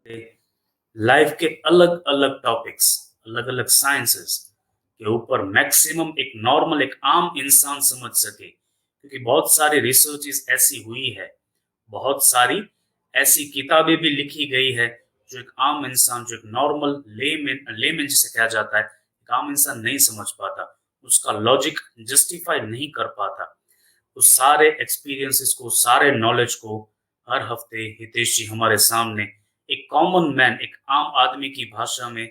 Life के अलग अलग टॉपिक्स, अलग अलग साइंसेस के ऊपर मैक्सिमम एक नॉर्मल एक आम इंसान समझ सके, क्योंकि बहुत सारी रिसर्चेस ऐसी हुई है, बहुत सारी ऐसी किताबें भी लिखी गई है जो एक आम इंसान, जो एक नॉर्मल लेमैन जिसे कहा जाता है, एक आम इंसान नहीं समझ पाता, उसका लॉजिक जस्टिफाई नहीं कर पाता। उस सारे एक्सपीरियंसेस को, सारे नॉलेज को हर हफ्ते हितेश जी हमारे सामने एक कॉमन मैन, एक आम आदमी की भाषा में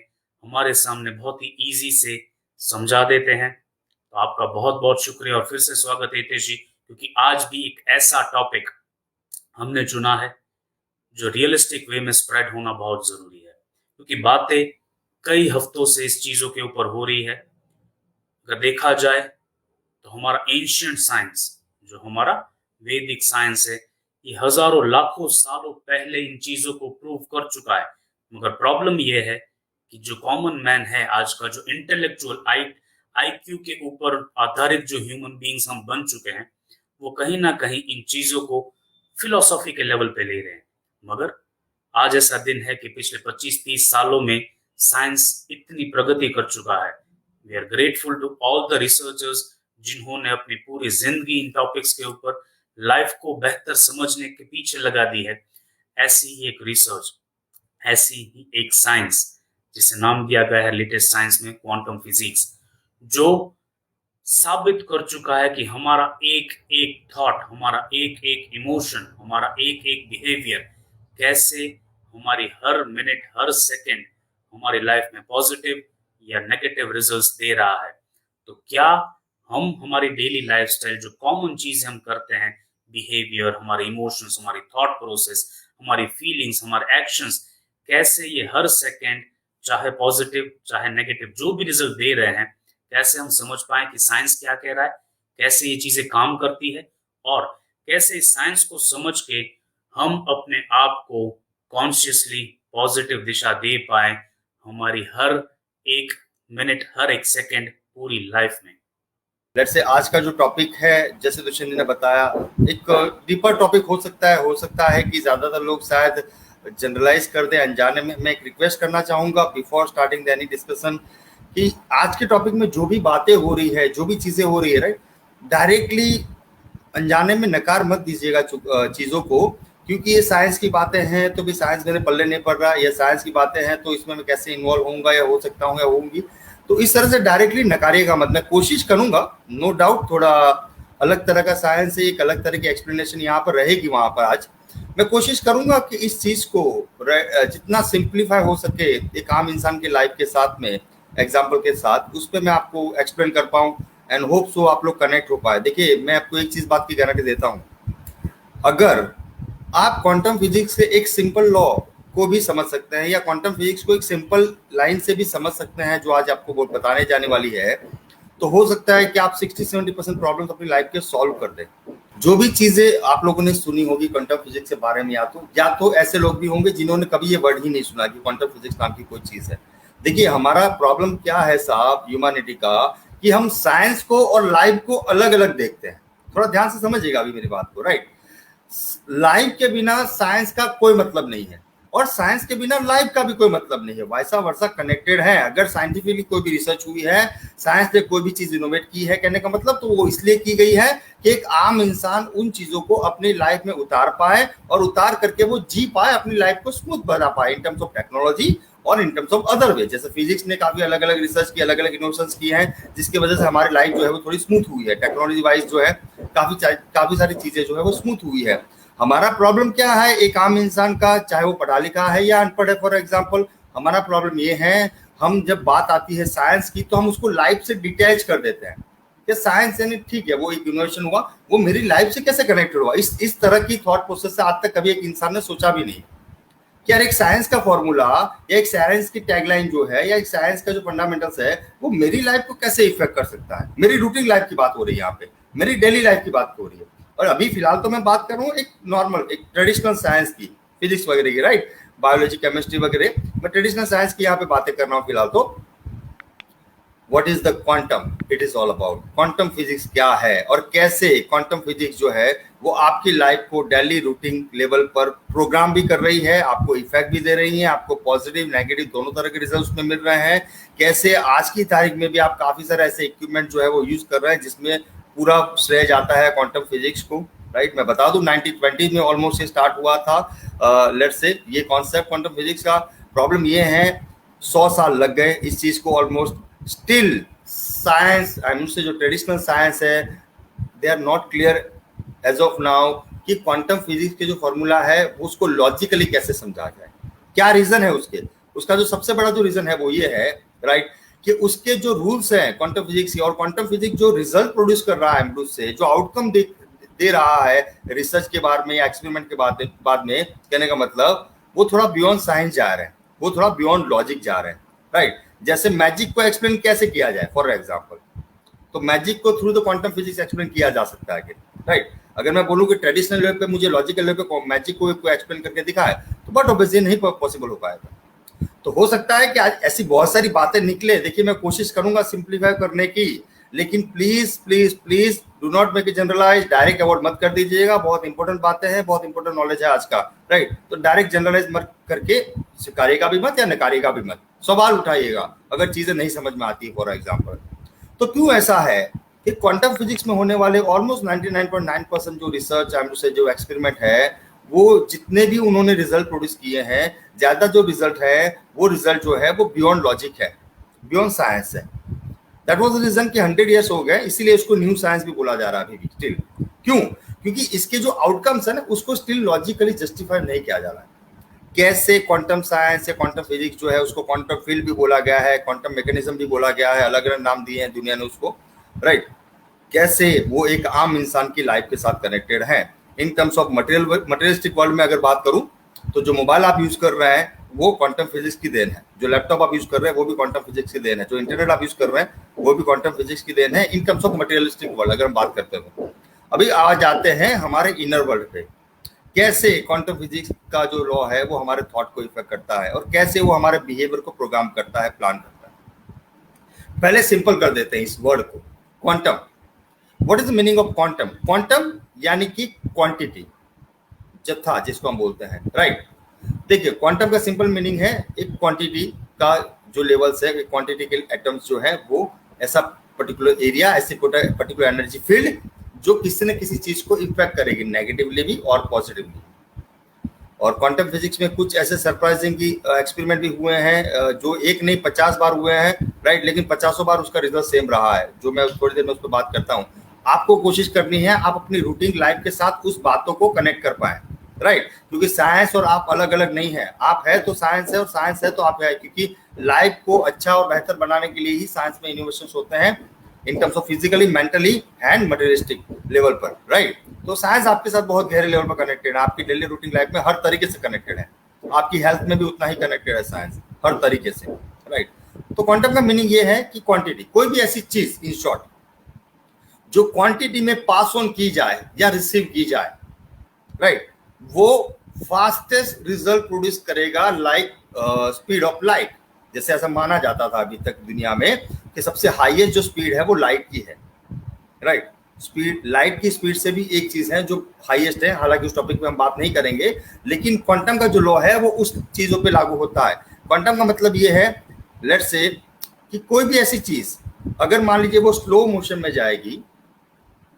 हमारे सामने बहुत ही इजी से समझा देते हैं। तो आपका बहुत बहुत शुक्रिया और फिर से स्वागत है हितेश जी, क्योंकि आज भी एक ऐसा टॉपिक हमने चुना है जो रियलिस्टिक वे में स्प्रेड होना बहुत जरूरी है, क्योंकि बातें कई हफ्तों से इस चीजों के ऊपर हो रही है। अगर देखा जाए तो हमारा एंशियंट साइंस, जो हमारा वैदिक साइंस है, ये हजारों लाखों सालों पहले इन चीजों को प्रूव कर चुका है। मगर प्रॉब्लम यह है कि जो कॉमन मैन है आज का, जो इंटेलेक्चुअल आईक्यू के ऊपर आधारित जो ह्यूमन बीइंग्स हम बन चुके हैं, वो कहीं ना कहीं इन चीजों को फिलोसॉफी के लेवल पे ले रहे हैं। मगर आज ऐसा दिन है कि पिछले 25-30 सालों में साइंस इतनी प्रगति कर चुका है। We are grateful to all the researchers जिन्होंने अपनी पूरी जिंदगी इन टॉपिक्स के ऊपर लाइफ को बेहतर समझने के पीछे लगा दी है। ऐसी ही एक रिसर्च, ऐसी ही एक साइंस जिसे नाम दिया गया है लेटेस्ट साइंस में क्वांटम फिजिक्स, जो साबित कर चुका है कि हमारा एक एक थॉट, हमारा एक एक इमोशन, हमारा एक एक बिहेवियर कैसे हमारी हर मिनट, हर सेकंड हमारी लाइफ में पॉजिटिव या नेगेटिव रिजल्ट्स दे रहा है। तो क्या हम हमारी डेली लाइफस्टाइल, जो कॉमन चीजें हम करते हैं, बिहेवियर, हमारे इमोशंस, हमारी थॉट प्रोसेस, हमारी फीलिंग्स, हमारे एक्शंस, कैसे ये हर सेकंड चाहे पॉजिटिव चाहे नेगेटिव जो भी रिजल्ट दे रहे हैं, कैसे हम समझ पाए कि साइंस क्या कह रहा है, कैसे ये चीजें काम करती है, और कैसे इस साइंस को समझ के हम अपने आप को कॉन्शियसली पॉजिटिव दिशा दे पाए हमारी हर एक मिनट, हर एक सेकंड, पूरी लाइफ में। लेट्स से आज का जो टॉपिक है, जैसे दुष्यंत जी ने बताया, एक डीपर टॉपिक हो सकता है कि ज्यादातर लोग शायद जनरलाइज कर दें अनजाने में। मैं एक रिक्वेस्ट करना चाहूंगा बिफोर स्टार्टिंग एनी डिस्कशन कि आज के टॉपिक में जो भी बातें हो रही है, जो भी चीजें हो रही है, राइट, डायरेक्टली अनजाने में नकार मत दीजिएगा चीजों को, क्योंकि ये साइंस की बातें हैं तो भी साइंस मेरे पल्ले नहीं पड़ रहा, या साइंस की बातें हैं तो इसमें मैं कैसे इन्वॉल्व होऊंगा या हो सकता हूँ या होंगी, तो इस तरह से डायरेक्टली नकारिएगा मत। मैं कोशिश करूंगा, नो डाउट, थोड़ा अलग तरह का साइंस है, एक अलग तरह की एक्सप्लेनेशन यहाँ पर रहेगी। वहां पर आज मैं कोशिश करूंगा कि इस चीज को जितना सिंप्लीफाई हो सके एक आम इंसान के लाइफ के साथ में, एग्जाम्पल के साथ, उस पर मैं आपको एक्सप्लेन कर पाऊँ एंड होप सो आप लोग कनेक्ट हो पाए। देखिए, मैं आपको एक चीज बात की गारंटी देता हूँ, अगर आप क्वांटम फिजिक्स के एक सिंपल लॉ को भी समझ सकते हैं, या क्वांटम फिजिक्स को एक सिंपल लाइन से भी समझ सकते हैं जो आज आपको बताने जाने वाली है, तो हो सकता है कि आप 60-70% प्रॉब्लम्स अपनी लाइफ के सॉल्व कर दें। जो भी चीजें आप लोगों ने सुनी होगी क्वांटम फिजिक्स के बारे में, या तो ऐसे लोग भी होंगे जिन्होंने कभी ये वर्ड ही नहीं सुना कि क्वांटम फिजिक्स नाम की कोई चीज है। देखिए, हमारा प्रॉब्लम क्या है साहब, ह्यूमैनिटी का, कि हम साइंस को और लाइफ को अलग अलग देखते हैं। थोड़ा ध्यान से समझिएगा अभी मेरी बात को, राइट। लाइफ के बिना साइंस का कोई मतलब नहीं है, और साइंस के बिना लाइफ का भी कोई मतलब नहीं है, वैसा वर्षा कनेक्टेड है। अगर साइंटिफिकली कोई भी रिसर्च हुई है, साइंस ने कोई भी चीज इनोवेट की है, कहने का मतलब तो वो इसलिए की गई है कि एक आम इंसान उन चीजों को अपनी लाइफ में उतार पाए, और उतार करके वो जी पाए, अपनी लाइफ को स्मूथ बना पाए इन टर्म्स ऑफ टेक्नोलॉजी और इन टर्म्स ऑफ अदर वे। जैसे फिजिक्स ने काफी अलग अलग रिसर्च की, अलग अलग इनोवेशंस की हैं, जिसकी वजह से हमारी लाइफ जो है वो थोड़ी स्मूथ हुई है, टेक्नोलॉजी वाइज जो है काफी सारी चीजें जो है वो स्मूथ हुई है। हमारा प्रॉब्लम क्या है, एक आम इंसान का, चाहे वो पढ़ा लिखा है या अनपढ़ है, फॉर एग्जाम्पल, हमारा प्रॉब्लम ये है, हम जब बात आती है साइंस की तो हम उसको लाइफ से डिटैच कर देते हैं कि साइंस यानी ठीक है, वो एक इनोवेशन हुआ, वो मेरी लाइफ से कैसे कनेक्टेड हुआ। इस तरह की थॉट प्रोसेस से आज तक कभी एक इंसान ने सोचा भी नहीं कि यार एक साइंस का फॉर्मूला या एक साइंस की टैगलाइन जो है, या एक साइंस का जो फंडामेंटल्स है, वो मेरी लाइफ को कैसे इफेक्ट कर सकता है। मेरी रूटीन लाइफ की बात हो रही है यहाँ पे, मेरी डेली लाइफ की बात हो रही है। और अभी फिलहाल तो मैं बात कर रहा हूँ एक नॉर्मल, एक ट्रेडिशनल साइंस की, फिजिक्स वगैरह की, राइट, बायोलॉजी, केमिस्ट्री वगैरह, मैं ट्रेडिशनल साइंस की यहाँ पे बातें कर रहा हूँ फिलहाल। तो what is the quantum, it is all about quantum physics क्या है और कैसे क्वांटम फिजिक्स जो है वो आपकी लाइफ को डेली रूटीन लेवल पर प्रोग्राम भी कर रही है, आपको इफेक्ट भी दे रही है, आपको पॉजिटिव नेगेटिव दोनों तरह के रिजल्ट्स में मिल रहे हैं। कैसे आज की तारीख में भी आप काफी सारे ऐसे इक्विपमेंट जो है वो यूज कर रहे हैं जिसमें पूरा श्रेय जाता है क्वांटम फिजिक्स को, राइट। मैं बता दूं 1920 में ऑलमोस्ट ये स्टार्ट हुआ था लेट्स से ये कॉन्सेप्ट क्वांटम फिजिक्स का। प्रॉब्लम ये है 100 साल लग गए इस चीज को almost, still science I mean से जो ट्रेडिशनल साइंस है they are not clear as of now कि क्वांटम फिजिक्स के जो फॉर्मूला है उसको लॉजिकली कैसे समझा जाए, क्या रीजन है उसके। उसका जो सबसे बड़ा जो रीजन है वो ये है, राइट, कि उसके जो रूल्स हैं क्वांटम फिजिक्स के और क्वांटम फिजिक्स जो रिजल्ट प्रोड्यूस कर रहा है उससे जो आउटकम दे रहा है रिसर्च के बाद में या एक्सपेरिमेंट के बाद में, कहने का मतलब वो थोड़ा बियॉन्ड साइंस जा रहे हैं, वो थोड़ा बियॉन्ड लॉजिक जा रहे हैं, राइट। जैसे मैजिक को एक्सप्लेन कैसे किया जाए फॉर एग्जांपल, तो मैजिक को through the quantum physics explain किया जा सकता है, राइट। अगर मैं बोलूं कि ट्रेडिशनल लेवल पे मुझे लॉजिकल लेवल पे मैजिक को एक्सप्लेन करके दिखाए तो बट ऑब्वियसली नहीं पॉसिबल हो पाएगा। तो हो सकता है कि आज ऐसी बहुत सारी बातें निकले, देखिए मैं कोशिश करूंगा सिंप्लीफाई करने की, लेकिन please please please do not make it generalise, direct award मत कर दीजिएगा। बहुत इंपॉर्टेंट बातें हैं, बहुत इंपॉर्टेंट नॉलेज है आज का, राइट। तो डायरेक्ट जनरलाइज मत करके स्वीकारिएगा भी मत या नकारिएगा भी मत, सवाल उठाइएगा अगर चीजें नहीं समझ में आती फॉर एग्जाम्पल। तो क्यों ऐसा है कि क्वांटम फिजिक्स में होने वाले ऑलमोस्ट 99.9% जो रिसर्च से जो एक्सपेरिमेंट है वो जितने भी उन्होंने रिजल्ट प्रोड्यूस किए हैं, ज्यादा जो रिजल्ट है वो रिजल्ट जो है वो बियॉन्ड लॉजिक है, बियॉन्ड साइंस है। दैट वाज द रीजन कि 100 इयर्स हो गए, इसीलिए उसको न्यू साइंस भी बोला जा रहा है अभी भी स्टिल। क्यों? क्योंकि इसके जो आउटकम्स है ना उसको स्टिल लॉजिकली जस्टिफाई नहीं किया जा रहा है। कैसे क्वांटम साइंस या क्वांटम फिजिक्स जो है उसको क्वांटम फील्ड भी बोला गया है, क्वांटम मैकेनिज्म भी बोला गया है, अलग अलग नाम दिए हैं दुनिया ने उसको, राइट। कैसे वो एक आम इंसान की लाइफ के साथ कनेक्टेड है इन टर्म्स ऑफ मटेरियलिस्टिक वर्ल्ड में अगर बात करूं तो जो मोबाइल आप यूज कर रहे हैं वो क्वांटम फिजिक्स की देन है, जो लैपटॉप आप यूज कर रहे हैं वो भी क्वांटम फिजिक्स की देन है, जो इंटरनेट आप यूज कर रहे हैं वो भी क्वांटम फिजिक्स की देन है इन टर्म्स ऑफ मटेरियलिस्टिक वर्ल्ड अगर हम बात करते हैं। अभी आ जाते हैं हमारे इनर वर्ल्ड पे, कैसे क्वांटम फिजिक्स का जो लॉ है वो हमारे थॉट को इफेक्ट करता है और कैसे वो हमारे बिहेवियर को प्रोग्राम करता है, प्लान करता है। पहले सिंपल कर देते हैं इस वर्ड को, quantum. What is the meaning of quantum? Quantum यानी कि क्वांटिटी, जत्था जिसको हम बोलते हैं, राइट। देखिए क्वांटम का सिंपल मीनिंग है एक क्वांटिटी का जो लेवल्स है, क्वांटिटी के एटम्स जो है वो ऐसा पर्टिकुलर एरिया, ऐसी पर्टिकुलर एनर्जी फील्ड जो किसी न किसी चीज को इम्पैक्ट करेगी नेगेटिवली भी और पॉजिटिवली। और क्वांटम फिजिक्स में कुछ ऐसे सरप्राइजिंग की एक्सपेरिमेंट भी हुए हैं जो एक नहीं 50 बार हुए हैं, राइट, लेकिन 50 बार उसका रिजल्ट सेम रहा है, जो मैं थोड़ी देर में उस पर बात करता हूँ। आपको कोशिश करनी है आप अपनी रूटीन लाइफ के साथ उस बातों को कनेक्ट कर पाए, राइट, क्योंकि साइंस और आप अलग अलग नहीं है, आप है तो साइंस है और साइंस है तो आप है, क्योंकि लाइफ को अच्छा और बेहतर बनाने के लिए ही साइंस में इनोवेशंस होते हैं इन terms of physically, mentally and materialistic level पर, राइट। तो साइंस आपके साथ बहुत गहरे लेवल पर कनेक्टेड है, आपकी डेली रूटीन लाइफ में हर तरीके से कनेक्टेड है, आपकी हेल्थ में भी उतना ही कनेक्टेड है साइंस हर तरीके से, राइट। तो क्वांटम का मीनिंग ये है कि क्वांटिटी, कोई भी ऐसी चीज इन शॉर्ट जो क्वांटिटी में पास ऑन की जाए या रिसीव की जाए, राइट, वो फास्टेस्ट रिजल्ट प्रोड्यूस करेगा लाइक स्पीड ऑफ लाइट। जैसे ऐसा माना जाता था अभी तक दुनिया में कि सबसे हाईएस्ट जो स्पीड है वो लाइट की है, राइट। स्पीड, लाइट की स्पीड से भी एक चीज है जो हाईएस्ट है, हालांकि उस टॉपिक पे हम बात नहीं करेंगे, लेकिन क्वांटम का जो लॉ है वो उस चीजों पे लागू होता है। क्वांटम का मतलब ये है, लेट्स से कि कोई भी ऐसी चीज अगर मान लीजिए वो स्लो मोशन में जाएगी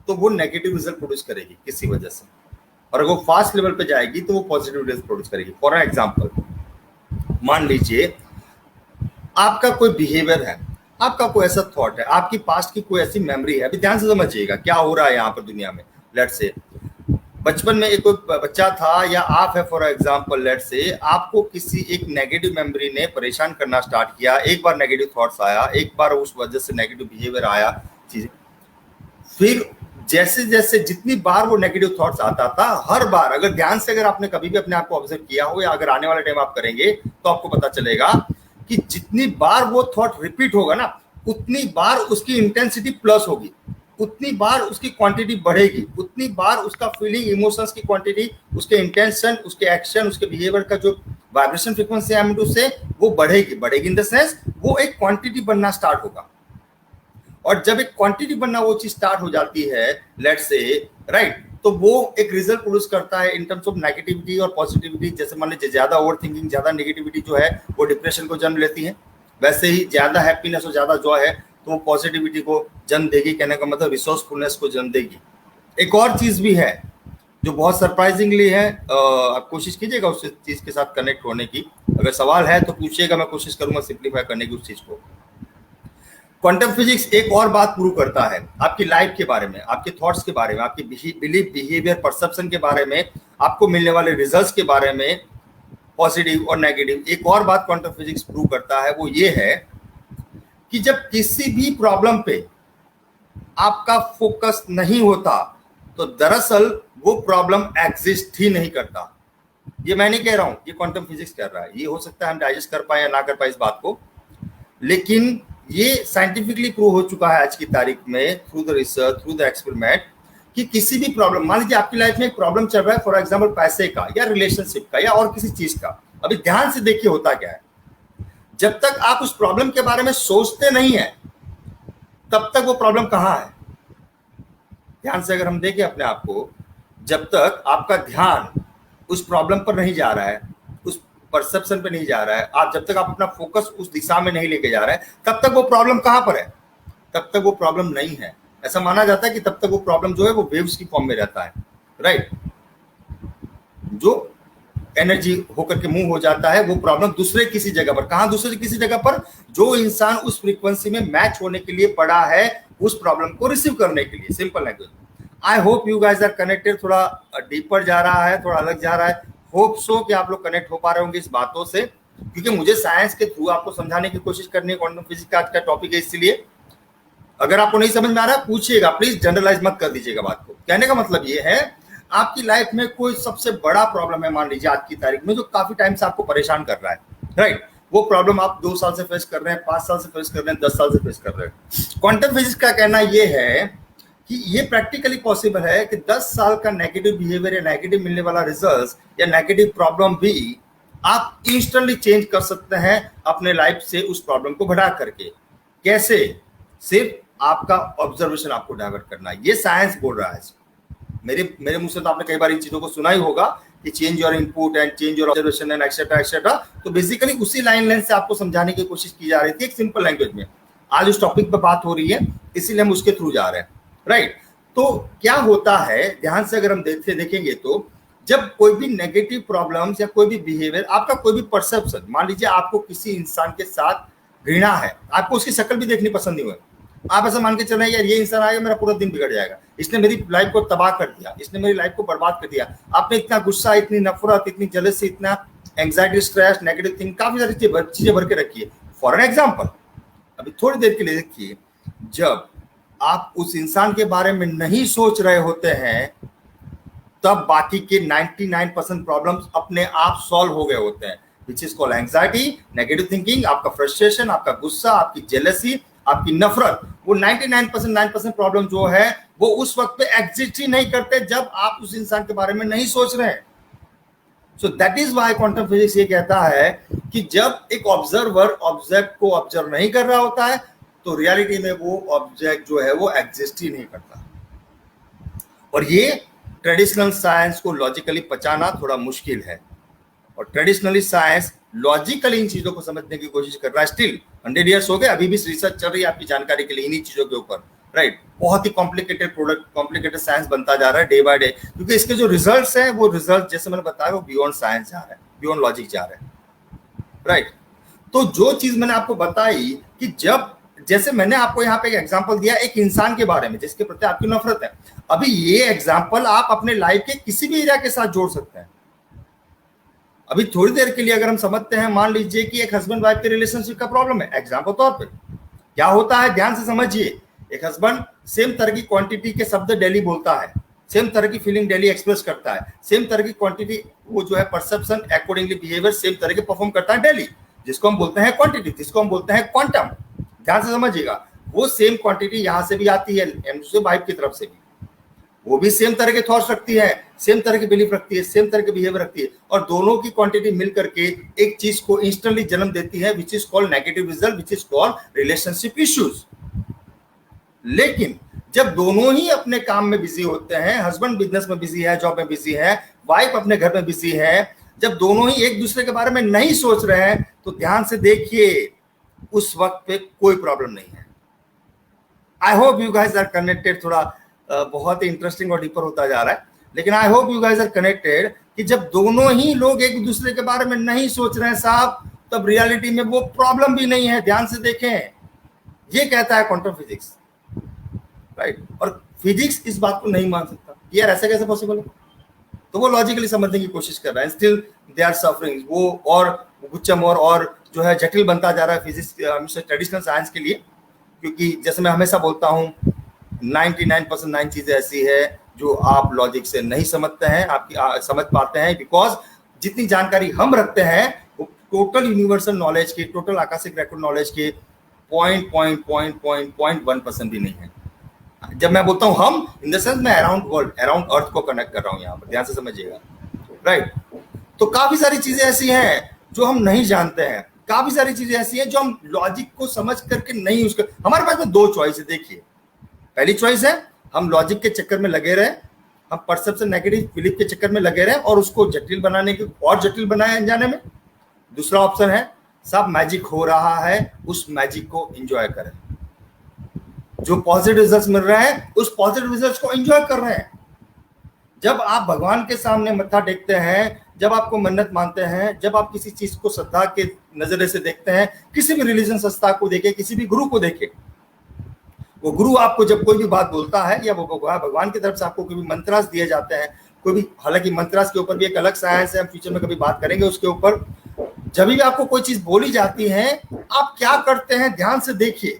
तो वो नेगेटिव रिजल्ट प्रोड्यूस करेगी किसी वजह से, और अगर वो फास्ट लेवल पे जाएगी तो वो पॉजिटिव रिजल्ट प्रोड्यूस करेगी। फॉर एग्जांपल मान लीजिए आपका कोई बिहेवियर है, आपका कोई ऐसा थॉट है, आपकी पास्ट की कोई ऐसी मेमोरी है, अभी ध्यान से समझिएगा क्या हो रहा है यहाँ पर दुनिया में। लेट्स से बचपन में एक कोई बच्चा था या आप है फॉर एग्जांपल, लेट्स से आपको किसी एक नेगेटिव मेमोरी ने परेशान करना स्टार्ट किया, एक बार नेगेटिव थॉट्स आया, एक बार उस वजह से नेगेटिव बिहेवियर आया चीजें, फिर जैसे जैसे जितनी बार वो नेगेटिव थॉट्स आता था, हर बार अगर ध्यान से अगर आपने कभी भी अपने आप को ऑब्जर्व किया हो या अगर आने वाले टाइम आप करेंगे तो आपको पता चलेगा कि जितनी बार वो थॉट रिपीट होगा ना उतनी बार उसकी इंटेंसिटी प्लस होगी, उतनी बार उसकी क्वांटिटी बढ़ेगी, उतनी बार उसका फीलिंग, इमोशंस की क्वांटिटी, उसके इंटेंशन, उसके एक्शन, उसके बिहेवियर का जो वाइब्रेशन फ्रीक्वेंसी है उससे वो बढ़ेगी इन द सेंस वो एक क्वांटिटी बनना स्टार्ट होगा, और जब एक क्वांटिटी बनना वो चीज स्टार्ट हो जाती है, लेट्स से, राइट, तो वो एक रिजल्ट प्रोड्यूस करता है इन टर्म्स ऑफ नेगेटिविटी और पॉजिटिविटी। जैसे मान लीजिए ज्यादा ओवर थिंकिंग, ज्यादा नेगेटिविटी जो है वो डिप्रेशन को जन्म लेती है, वैसे ही ज्यादा हैप्पीनेस और ज्यादा जॉय है तो वो पॉजिटिविटी को जन्म देगी, कहने का मतलब रिसोर्सफुलनेस को जन्म देगी। एक और चीज भी है जो बहुत सरप्राइजिंगली है, आप कोशिश कीजिएगा उस चीज के साथ कनेक्ट होने की। अगर सवाल है तो पूछिएगा, मैं कोशिश करूंगा सिंप्लीफाई करने की उस चीज को। क्वांटम फिजिक्स एक और बात प्रूव करता है आपकी लाइफ के बारे में, आपके थॉट्स के बारे में, आपकी बिलीफ, बिहेवियर, परसेप्शन के बारे में, आपको मिलने वाले रिजल्ट्स के बारे में, पॉजिटिव और नेगेटिव। एक और बात क्वांटम फिजिक्स प्रूव करता है, वो ये है कि जब किसी भी प्रॉब्लम पे आपका फोकस नहीं होता तो दरअसल वो प्रॉब्लम एग्जिस्ट ही नहीं करता। ये मैं नहीं कह रहा हूं, ये क्वांटम फिजिक्स कह रहा है। ये हो सकता है हम डाइजेस्ट कर पाए या ना कर पाए इस बात को, लेकिन ये साइंटिफिकली प्रूव हो चुका है आज की तारीख में, through the research, through the experiment, कि किसी भी प्रॉब्लम, मान लीजिए आपकी लाइफ में एक प्रॉब्लम चल रहा है, फॉर एग्जांपल पैसे का या रिलेशनशिप का या और किसी चीज का। अभी ध्यान से देखिए होता क्या है, जब तक आप उस प्रॉब्लम के बारे में सोचते नहीं है तब तक वो प्रॉब्लम कहाँ है। ध्यान से अगर हम देखें अपने आप को, जब तक आपका ध्यान उस प्रॉब्लम पर नहीं जा रहा है, उस परसेप्शन पे नहीं जा रहा है, आप जब तक आप अपना फोकस उस दिशा में नहीं लेके जा रहे हैं, तब तक वो प्रॉब्लम कहाँ पर है, तब तक वो प्रॉब्लम नहीं है। ऐसा माना जाता है कि तब तक वो प्रॉब्लम जो है वो वेव्स की फॉर्म में रहता है, राइट, जो एनर्जी होकर के मूव हो जाता है। वो प्रॉब्लम दूसरे किसी जगह पर, कहाँ दूसरे किसी जगह पर, जो इंसान उस फ्रीक्वेंसी में मैच होने के लिए पड़ा है उस प्रॉब्लम को रिसीव करने के लिए। Simple language. I hope you guys are connected. थोड़ा डीपर जा रहा है, थोड़ा अलग जा रहा है, होप सो कि आप लोग कनेक्ट हो पा रहे होंगे इस बातों से, क्योंकि मुझे साइंस के थ्रू आपको समझाने की कोशिश करनी है। क्वांटम फिजिक्स का आज का टॉपिक है, इसलिए अगर आपको नहीं समझ में आ रहा है पूछिएगा, प्लीज जनरलाइज मत कर दीजिएगा बात को। कहने का मतलब ये है, आपकी लाइफ में कोई सबसे बड़ा प्रॉब्लम है मान लीजिए आज की तारीख में, जो काफी टाइम से आपको परेशान कर रहा है, राइट, वो प्रॉब्लम आप 2 साल से फेस कर रहे हैं, 5 साल से फेस कर रहे हैं, 10 साल से फेस कर रहे हैं। क्वांटम फिजिक्स का कहना ये है कि ये प्रैक्टिकली पॉसिबल है कि 10 साल का नेगेटिव बिहेवियर या नेगेटिव मिलने वाला रिजल्ट या नेगेटिव प्रॉब्लम भी आप इंस्टेंटली चेंज कर सकते हैं अपने लाइफ से उस प्रॉब्लम को बढ़ा करके। कैसे? सिर्फ आपका ऑब्जर्वेशन आपको डाइवर्ट करना है। ये साइंस बोल रहा है। मेरे मुंह से तो आपने कई बार इन चीजों को सुना ही होगा कि change your input and change your observation and etcetera etcetera. तो बेसिकली उसी लाइन लेंथ से आपको समझाने की कोशिश की जा रही थी एक सिंपल लैंग्वेज में। आज उस टॉपिक पे बात हो रही है, इसीलिए हम उसके थ्रू जा रहे हैं, राइट। तो क्या होता है, ध्यान से अगर हम देखेंगे तो जब कोई भी नेगेटिव प्रॉब्लम्स या कोई भी बिहेवियर, आपका कोई भी परसेप्शन, मान लीजिए आपको किसी इंसान के साथ घृणा है, आपको उसकी शक्ल भी देखनी पसंद नहीं हुई, आप ऐसा मान के चल रहे हैं यार ये इंसान आएगा मेरा पूरा दिन बिगड़ जाएगा, इसने मेरी लाइफ को तबाह कर दिया, इसने मेरी लाइफ को बर्बाद कर दिया। आपने इतना गुस्सा, इतनी नफरत, इतनी जेलसी, इतना एंग्जाइटी, स्ट्रेस, नेगेटिव थिंग, काफी सारी चीजें भर के रखी है। फॉर एन एग्जाम्पल, अभी थोड़ी देर के लिए देखिए, जब आप उस इंसान के बारे में नहीं सोच रहे होते हैं तब बाकी के 99% प्रॉब्लम्स अपने आप सॉल्व हो गए होते हैं, which is called anxiety, negative thinking, आपका फ्रस्ट्रेशन, आपका गुस्सा, आपकी जेलसी, आपकी नफरत। वो 99% प्रॉब्लम जो है वो उस वक्त पे एग्जिस्ट ही नहीं करते जब आप उस इंसान के बारे में नहीं सोच रहे हैं। So that is why quantum physics ये कहता है कि जब एक ऑब्जर्वर ऑब्जेक्ट को ऑब्जर्व नहीं कर रहा होता है तो रियलिटी में वो ऑब्जेक्ट जो है वो एग्जिस्ट ही नहीं करता। और ये ट्रेडिशनल साइंस को लॉजिकली पचाना थोड़ा मुश्किल है, और ट्रेडिशनली साइंस लॉजिकली इन चीजों को समझने की कोशिश कर रहा है। स्टिल 100 ईयर्स हो गए, अभी भी रिसर्च चल रही है आपकी जानकारी के लिए इन्हीं चीजों के ऊपर, राइट। बहुत ही कॉम्प्लिकेटेड प्रोडक्ट, कॉम्प्लिकेटेड साइंस बनता जा रहा है डे बाय डे, क्योंकि इसके जो रिजल्ट्स हैं वो रिजल्ट जैसे मैंने बताया वो बियॉन्ड साइंस जा रहे हैं, बियॉन्ड लॉजिक जा रहे हैं, राइट। तो जो चीज मैंने आपको बताई कि जब, जैसे मैंने आपको यहाँ पे एक एग्जांपल दिया एक इंसान के बारे में जिसके प्रति आपकी नफरत है, अभी ये एग्जांपल आप अपने लाइफ के किसी भी एरिया के साथ जोड़ सकते हैं। अभी थोड़ी देर के लिए अगर हम समझते हैं, मान लीजिए कि एक हस्बैंड वाइफ के रिलेशनशिप का प्रॉब्लम है, एग्जांपल तौर पे क्या होता है, ध्यान से समझिए। एक हस्बैंड सेम तरह की क्वांटिटी के शब्द डेली बोलता है, सेम तरह की फीलिंग डेली एक्सप्रेस करता है, सेम तरह की क्वांटिटी वो जो है परसेप्शन अकॉर्डिंगली बिहेवियर सेम तरह के परफॉर्म करता है डेली, जिसको हम बोलते हैं क्वांटिटी, जिसको हम बोलते हैं क्वांटम। ध्यान से समझिएगा, वो सेम क्वांटिटी यहां से भी आती है दूसरे वाइफ की तरफ से भी, वो भी सेम तरह के थॉट्स रखती है, सेम तरह की बिलीफ रखती है, सेम तरह के बिहेवियर रखती है, और दोनों की क्वांटिटी मिल करके एक चीज को इंस्टेंटली जन्म देती है, which is called negative result, which is called relationship issues. लेकिन जब दोनों ही अपने काम में बिजी होते हैं, हस्बैंड बिजनेस में बिजी है, जॉब में बिजी है, वाइफ अपने घर में बिजी है, जब दोनों ही एक दूसरे के बारे में नहीं सोच रहे हैं, तो ध्यान से देखिए उस वक्त पे कोई प्रॉब्लम नहीं है। I hope you guys are connected. थोड़ा बहुत ही इंटरेस्टिंग और डीपर होता जा रहा है, लेकिन I hope you guys are connected कि जब दोनों ही लोग एक दूसरे के बारे में नहीं सोच रहे हैं साहब, तब रियलिटी में वो प्रॉब्लम भी नहीं है। ध्यान से देखें, ये कहता है क्वांटम फिजिक्स, राइट। और फिजिक्स इस बात को नहीं मान सकता कि यार ऐसा कैसे पॉसिबल है, तो वो लॉजिकली समझने की कोशिश कर रहा है। Still they are suffering. वो और गुच्चम और जो है जटिल बनता जा रहा है फिजिक्स ट्रेडिशनल साइंस के लिए, क्योंकि जैसे मैं हमेशा बोलता हूँ 99% चीजें ऐसी है जो आप लॉजिक से नहीं समझते हैं, आपकी समझ पाते हैं, बिकॉज जितनी जानकारी हम रखते हैं वो टोटल यूनिवर्सल नॉलेज की, टोटल आकाशिक रेकॉर्ड नॉलेज के 0.1% भी नहीं है। जब मैं बोलता हूं हम, इन द सेंस मैं अराउंड वर्ल्ड, अराउंड अर्थ को कनेक्ट कर रहा हूं, यहाँ पर ध्यान से समझिएगा, राइट। तो काफी सारी चीजें ऐसी हैं जो हम नहीं जानते हैं, काफी सारी चीजें ऐसी हैं जो हम लॉजिक को समझ करके नहीं यूज कर। हमारे पास में दो चॉइस है। देखिए, पहली चॉइस है हम लॉजिक के चक्कर में लगे रहे, हम परसेप्शन नेगेटिव फिलिप के चक्कर में लगे रहे और उसको जटिल बनाने के और जटिल बनाए अनजाने में। दूसरा ऑप्शन है सब मैजिक हो रहा है, उस मैजिक को एंजॉय करें। जो पॉजिटिव रिजल्ट्स मिल रहे हैं उस पॉजिटिव रिजल्ट्स को एंजॉय कर रहे हैं। जब आप भगवान के सामने मत्था टेकते हैं, जब आपको मन्नत मानते हैं, जब आप किसी चीज को श्रद्धा के नजरिए से देखते हैं, किसी भी रिलीजन संस्था को देखे, किसी भी गुरु को देखे, वो गुरु आपको जब कोई भी बात बोलता है या वो भगवान की तरफ से आपको कोई भी मंत्रास दिए जाते हैं, कोई भी, हालांकि मंत्रास के ऊपर भी एक अलग साइंस है, हम फ्यूचर में कभी बात करेंगे उसके ऊपर। जब भी आपको कोई चीज बोली जाती है, आप क्या करते हैं ध्यान से देखिए।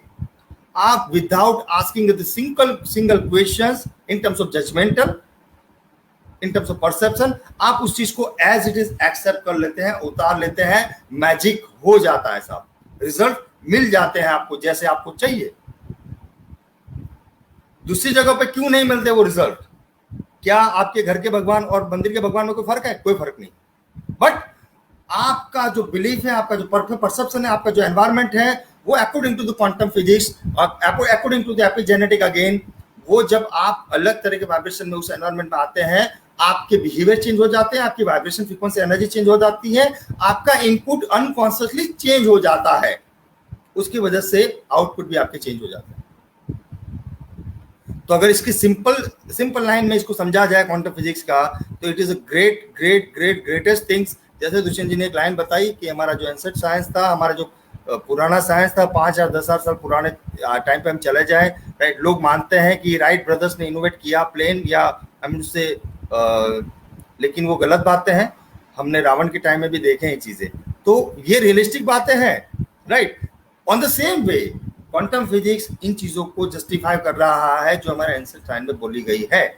आप without asking the single questions in terms of judgemental, in terms of perception, आप उस चीज को एज इट इज एक्सेप्ट कर लेते हैं, उतार लेते हैं, मैजिक हो जाता है साहब, रिजल्ट मिल जाते हैं आपको जैसे आपको चाहिए। दूसरी जगह पे क्यों नहीं मिलते वो रिजल्ट? क्या आपके घर के भगवान और मंदिर के भगवान में कोई फर्क है? कोई फर्क नहीं। बट आपका जो बिलीफ है, आपका जो परसेप्शन है, आपका जो एनवायरमेंट है, वो according to the quantum physics, according to the epigenetic again, वो जब आप अलग तरह के वाइब्रेशन में उस एनवायरमेंट में आते हैं, आपके बिहेवियर चेंज हो जाते हैं, आपकी वाइब्रेशन फ्रीक्वेंसी एनर्जी चेंज हो जाती है, आपका इनपुट अनकॉन्शियसली चेंज हो जाता है, उसकी वजह से आउटपुट भी आपके चेंज हो जाता है। तो अगर इसकी सिंपल लाइन में इसको समझा जाए क्वांटम फिजिक्स का, तो it is a greatest things. जैसे दुष्यंत जी ने एक लाइन बताई कि हमारा जो एंसेंट साइंस था, हमारा जो पुराना साइंस था, 5,000 10,000 साल पुराने टाइम पे हम चले जाएं, राइट। लोग मानते हैं कि राइट ब्रदर्स ने इनोवेट किया प्लेन या उससे, लेकिन वो गलत बातें हैं। हमने रावण के टाइम में भी देखे हैं चीजें, तो ये रियलिस्टिक बातें हैं, right. On the same way quantum physics in चीजों को जस्टिफाई कर रहा है जो हमारे एंसेंट साइंस में बोली गई है,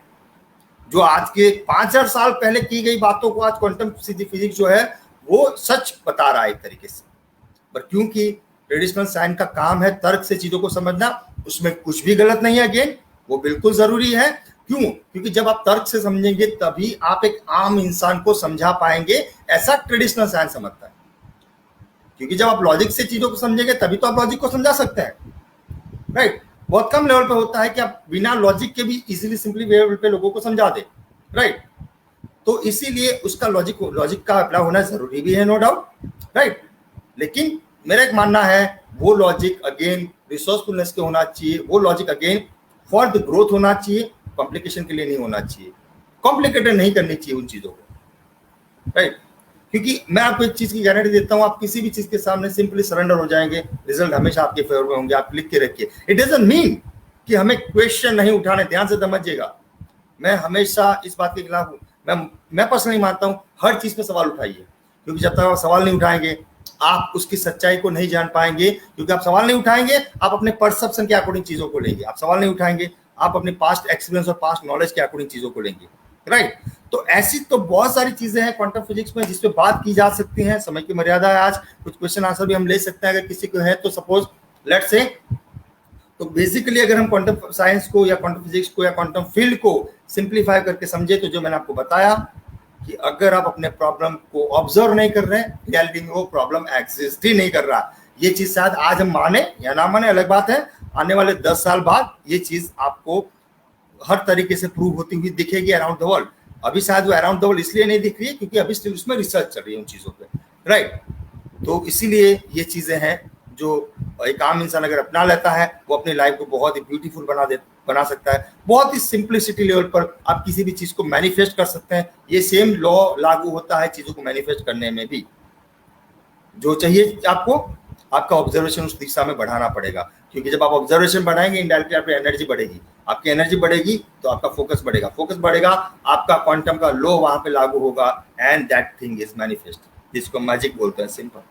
जो आज के 5,000 साल पहले की गई बातों को आज क्वांटम फिजिक्स जो है वो सच बता रहा है एक तरीके से। पर क्योंकि ट्रेडिशनल साइंस का काम है तर्क से चीजों को समझना, उसमें कुछ भी गलत नहीं है, अगेन वो बिल्कुल जरूरी है। क्यों? क्योंकि जब आप तर्क से समझेंगे तभी आप एक आम इंसान को समझा पाएंगे, ऐसा ट्रेडिशनल साइंस समझता है। क्योंकि जब आप लॉजिक से चीजों को समझेंगे तभी तो आप लॉजिक को समझा सकते हैं, राइट। बहुत कम लेवल पे होता है कि आप बिना लॉजिक के भी इजीली सिंपली लेवल पे लोगों को समझा दे, राइट। तो इसीलिए उसका लॉजिक का अप्लाई होना जरूरी भी है, नो डाउट, राइट। लेकिन मेरा एक मानना है वो लॉजिक अगेन रिसोर्सफुलनेस के होना चाहिए, वो logic again for the growth होना चाहिए, कॉम्प्लिकेशन के लिए नहीं होना चाहिए, कॉम्प्लिकेटेड नहीं करनी चाहिए उन चीजों को, राइट। क्योंकि मैं आपको एक चीज की गारंटी देता हूं, आप किसी भी चीज के सामने सिंपली सरेंडर हो जाएंगे, रिजल्ट हमेशा आपके फेवर में होंगे। आप लिख के रखिए, इट डजंट मीन कि हमें क्वेश्चन नहीं उठाने। ध्यान से समझिएगा, मैं हमेशा इस बात के खिलाफ हूं। मैं पर्सनली मानता हूं हर चीज पे सवाल उठाइए, क्योंकि जब तक आप सवाल नहीं उठाएंगे आप उसकी सच्चाई को नहीं जान पाएंगे। क्योंकि आप सवाल नहीं उठाएंगे, आप अपने परसेप्शन के अकॉर्डिंग चीजों को लेंगे। आप सवाल नहीं उठाएंगे, आप अपने पास्ट एक्सपीरियंस और पास्ट नॉलेज के अकॉर्डिंग चीजों को लेंगे, राइट। तो ऐसी तो बहुत सारी चीजें हैं क्वांटम फिजिक्स में जिस पे बात की जा सकती है। समय की मर्यादा है, आज कुछ क्वेश्चन आंसर भी हम ले सकते हैं अगर किसी को है तो। सपोज लेट्स से, तो बेसिकली अगर हम क्वांटम साइंस को या क्वांटम फिजिक्स को या क्वांटम फील्ड को सिंप्लीफाई करके समझे, तो जो मैंने आपको बताया कि अगर आप अपने प्रॉब्लम को ऑब्जर्व नहीं कर रहे हैं, रियलिटी में वो प्रॉब्लम एग्जिस्ट ही नहीं कर रहा। ये चीज शायद आज हम माने या ना माने अलग बात है, आने वाले 10 साल बाद ये चीज आपको हर तरीके से प्रूव होती हुई दिखेगी अराउंड द वर्ल्ड। अभी शायद वो अराउंड द वर्ल्ड इसलिए नहीं दिख रही है क्योंकि अभी स्टिल उसमें रिसर्च चल रही है उन चीजों पे, राइट। तो इसीलिए ये चीजें हैं जो एक आम इंसान अगर अपना लेता है वो अपनी लाइफ को बहुत ही ब्यूटीफुल बना सकता है। बहुत ही सिंप्लिसिटी लेवल पर आप किसी भी चीज को मैनिफेस्ट कर सकते हैं। ये सेम लॉ लागू होता है चीजों को मैनिफेस्ट करने में भी। जो चाहिए आपको, आपका ऑब्जर्वेशन उस दिशा में बढ़ाना पड़ेगा, क्योंकि जब आप ऑब्जर्वेशन बढ़ाएंगे इनडायरेक्टली आपकी एनर्जी बढ़ेगी। आपकी एनर्जी बढ़ेगी तो आपका फोकस बढ़ेगा, फोकस बढ़ेगा आपका क्वांटम का लॉ वहां पे लागू होगा, and that thing is manifest, जिसको मैजिक बोलते हैं, सिंपल।